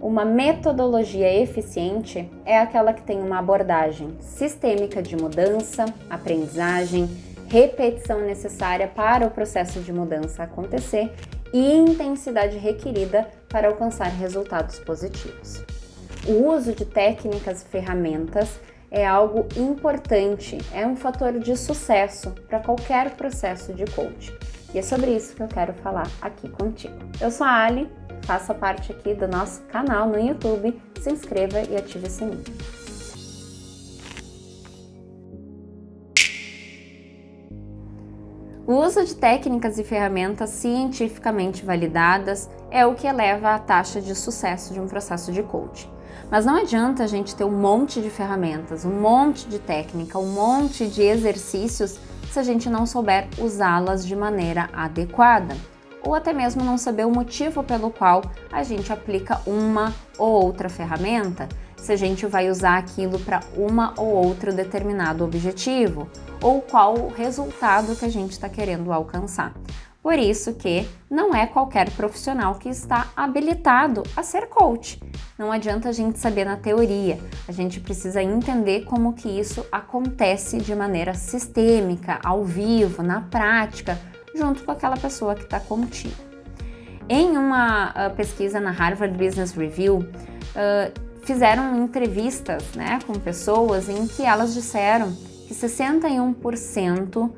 Uma metodologia eficiente é aquela que tem uma abordagem sistêmica de mudança, aprendizagem, repetição necessária para o processo de mudança acontecer e intensidade requerida para alcançar resultados positivos. O uso de técnicas e ferramentas é algo importante, é um fator de sucesso para qualquer processo de coaching. E é sobre isso que eu quero falar aqui contigo. Eu sou a Ali, faça parte aqui do nosso canal no YouTube, se inscreva e ative o sininho. O uso de técnicas e ferramentas cientificamente validadas é o que eleva a taxa de sucesso de um processo de coaching. Mas não adianta a gente ter um monte de ferramentas, um monte de técnica, um monte de exercícios se a gente não souber usá-las de maneira adequada. Ou até mesmo não saber o motivo pelo qual a gente aplica uma ou outra ferramenta, se a gente vai usar aquilo para uma ou outro determinado objetivo, ou qual o resultado que a gente está querendo alcançar. Por isso que não é qualquer profissional que está habilitado a ser coach. Não adianta a gente saber na teoria, a gente precisa entender como que isso acontece de maneira sistêmica, ao vivo, na prática, junto com aquela pessoa que está contigo. Em uma pesquisa na Harvard Business Review, fizeram entrevistas, com pessoas em que elas disseram que 61%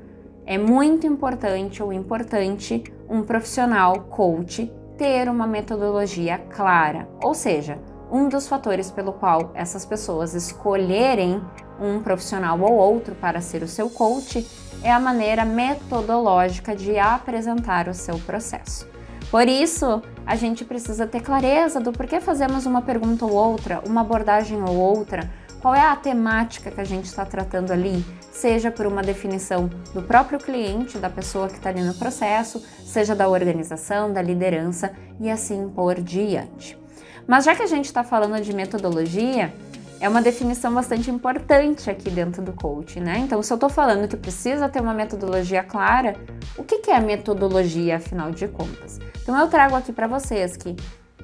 é muito importante ou importante um profissional coach ter uma metodologia clara. Ou seja, um dos fatores pelo qual essas pessoas escolherem um profissional ou outro para ser o seu coach é a maneira metodológica de apresentar o seu processo. Por isso, a gente precisa ter clareza do porquê fazemos uma pergunta ou outra, uma abordagem ou outra, qual é a temática que a gente está tratando ali, seja por uma definição do próprio cliente, da pessoa que está ali no processo, seja da organização, da liderança e assim por diante. Mas já que a gente está falando de metodologia, é uma definição bastante importante aqui dentro do coaching, Então, se eu estou falando que precisa ter uma metodologia clara, o que é a metodologia, afinal de contas? Então, eu trago aqui para vocês que o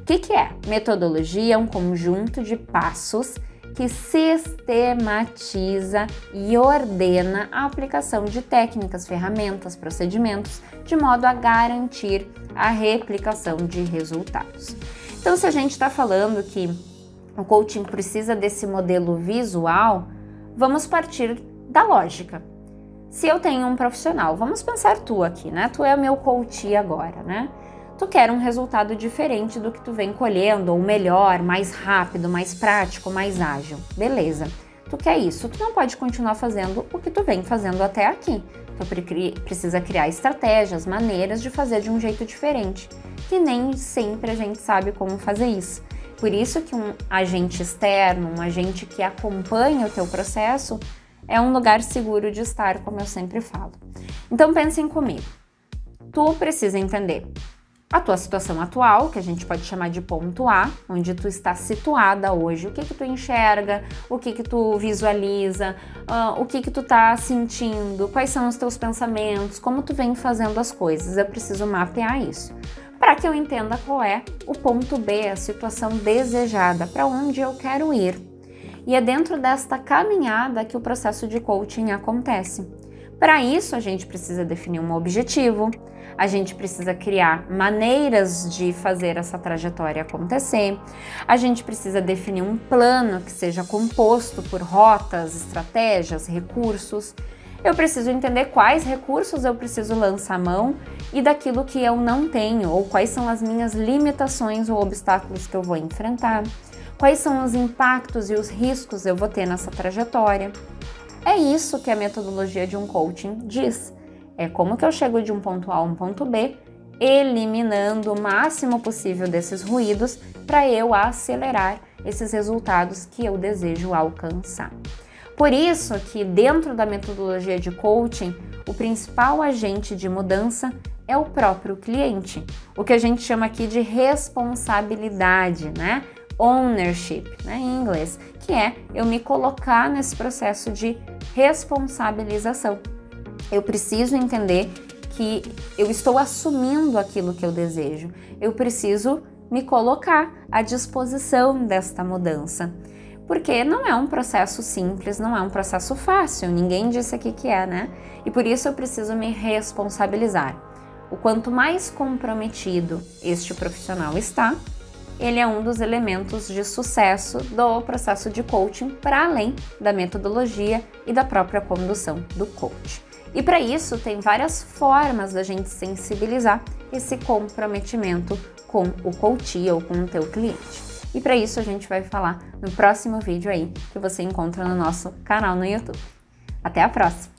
que é? Metodologia é um conjunto de passos que sistematiza e ordena a aplicação de técnicas, ferramentas, procedimentos, de modo a garantir a replicação de resultados. Então, se a gente está falando que o coaching precisa desse modelo visual, vamos partir da lógica. Se eu tenho um profissional, vamos pensar tu aqui, Tu é o meu coach agora, Tu quer um resultado diferente do que tu vem colhendo, ou melhor, mais rápido, mais prático, mais ágil. Beleza. Tu quer isso, tu não pode continuar fazendo o que tu vem fazendo até aqui. Tu precisa criar estratégias, maneiras de fazer de um jeito diferente, que nem sempre a gente sabe como fazer isso. Por isso que um agente externo, um agente que acompanha o teu processo, é um lugar seguro de estar, como eu sempre falo. Então pensem comigo. Tu precisa entender a tua situação atual, que a gente pode chamar de ponto A, onde tu está situada hoje, o que tu enxerga, o que tu visualiza, o que tu tá sentindo, quais são os teus pensamentos, como tu vem fazendo as coisas. Eu preciso mapear isso, para que eu entenda qual é o ponto B, a situação desejada, para onde eu quero ir. E é dentro desta caminhada que o processo de coaching acontece. Para isso, a gente precisa definir um objetivo, a gente precisa criar maneiras de fazer essa trajetória acontecer, a gente precisa definir um plano que seja composto por rotas, estratégias, recursos. Eu preciso entender quais recursos eu preciso lançar mão e daquilo que eu não tenho, ou quais são as minhas limitações ou obstáculos que eu vou enfrentar, quais são os impactos e os riscos eu vou ter nessa trajetória. É isso que a metodologia de um coaching diz. É como que eu chego de um ponto A a um ponto B, eliminando o máximo possível desses ruídos para eu acelerar esses resultados que eu desejo alcançar. Por isso que dentro da metodologia de coaching, o principal agente de mudança é o próprio cliente, o que a gente chama aqui de responsabilidade, Ownership, em inglês, que é eu me colocar nesse processo de responsabilização. Eu preciso entender que eu estou assumindo aquilo que eu desejo. Eu preciso me colocar à disposição desta mudança. Porque não é um processo simples, não é um processo fácil, ninguém disse aqui que é, né? E por isso eu preciso me responsabilizar. O quanto mais comprometido este profissional está, ele é um dos elementos de sucesso do processo de coaching, para além da metodologia e da própria condução do coach. E para isso tem várias formas da gente sensibilizar esse comprometimento com o coach ou com o teu cliente. E para isso a gente vai falar no próximo vídeo aí que você encontra no nosso canal no YouTube. Até a próxima!